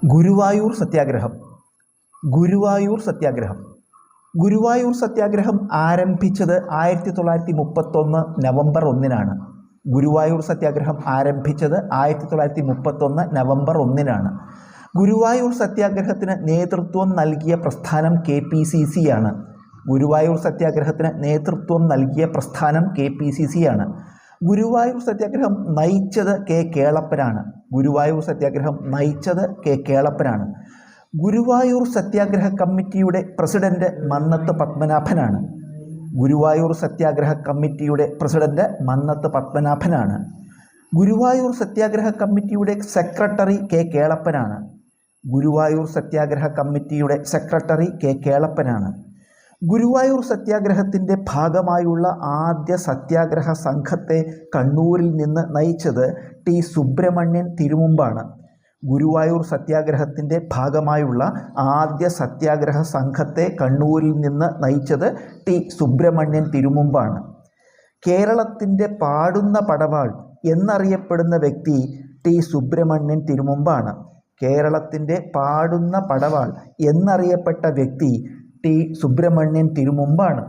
ഗുരുവായൂർ സത്യാഗ്രഹം. ഗുരുവായൂർ സത്യാഗ്രഹം ഗുരുവായൂർ സത്യാഗ്രഹം ആരംഭിച്ചത് 1931 നവംബർ 1-നാണ്. ഗുരുവായൂർ സത്യാഗ്രഹം ആരംഭിച്ചത് 1931 നവംബർ 1-നാണ്. ഗുരുവായൂർ സത്യാഗ്രഹത്തിന് നേതൃത്വം നൽകിയ പ്രസ്ഥാനം KPCC ആണ്. ഗുരുവായൂർ സത്യാഗ്രഹത്തിന് നേതൃത്വം നൽകിയ പ്രസ്ഥാനം KPCC ആണ്. ഗുരുവായൂർ സത്യാഗ്രഹം നയിച്ചത് കേളപ്പനാണ്. ഗുരുവായൂർ സത്യാഗ്രഹം നയിച്ചത് കേളപ്പനാണ്. ഗുരുവായൂർ സത്യാഗ്രഹ കമ്മിറ്റിയുടെ പ്രസിഡന്റ് മന്നത്ത് പത്മനാഭനാണ്. ഗുരുവായൂർ സത്യാഗ്രഹ കമ്മിറ്റിയുടെ പ്രസിഡന്റ് മന്നത്ത് പത്മനാഭനാണ്. ഗുരുവായൂർ സത്യാഗ്രഹ കമ്മിറ്റിയുടെ സെക്രട്ടറി കേളപ്പനാണ്. ഗുരുവായൂർ സത്യാഗ്രഹ കമ്മിറ്റിയുടെ സെക്രട്ടറി കേളപ്പനാണ്. ഗുരുവായൂർ സത്യാഗ്രഹത്തിൻ്റെ ഭാഗമായുള്ള ആദ്യ സത്യാഗ്രഹ സംഘത്തെ കണ്ണൂരിൽ നിന്ന് നയിച്ചത് ടി സുബ്രഹ്മണ്യൻ തിരുമുമ്പാണ്. ഗുരുവായൂർ സത്യാഗ്രഹത്തിൻ്റെ ഭാഗമായുള്ള ആദ്യ സത്യാഗ്രഹ സംഘത്തെ കണ്ണൂരിൽ നിന്ന് നയിച്ചത് ടി സുബ്രഹ്മണ്യൻ തിരുമുമ്പാണ്. കേരളത്തിൻ്റെ പാടുന്ന പടവാൾ എന്നറിയപ്പെടുന്ന വ്യക്തി ടി സുബ്രഹ്മണ്യൻ തിരുമുമ്പാണ്. കേരളത്തിൻ്റെ പാടുന്ന പടവാൾ എന്നറിയപ്പെട്ട വ്യക്തി ടി സുബ്രഹ്മണ്യൻ തിരുമുമ്പാണ്.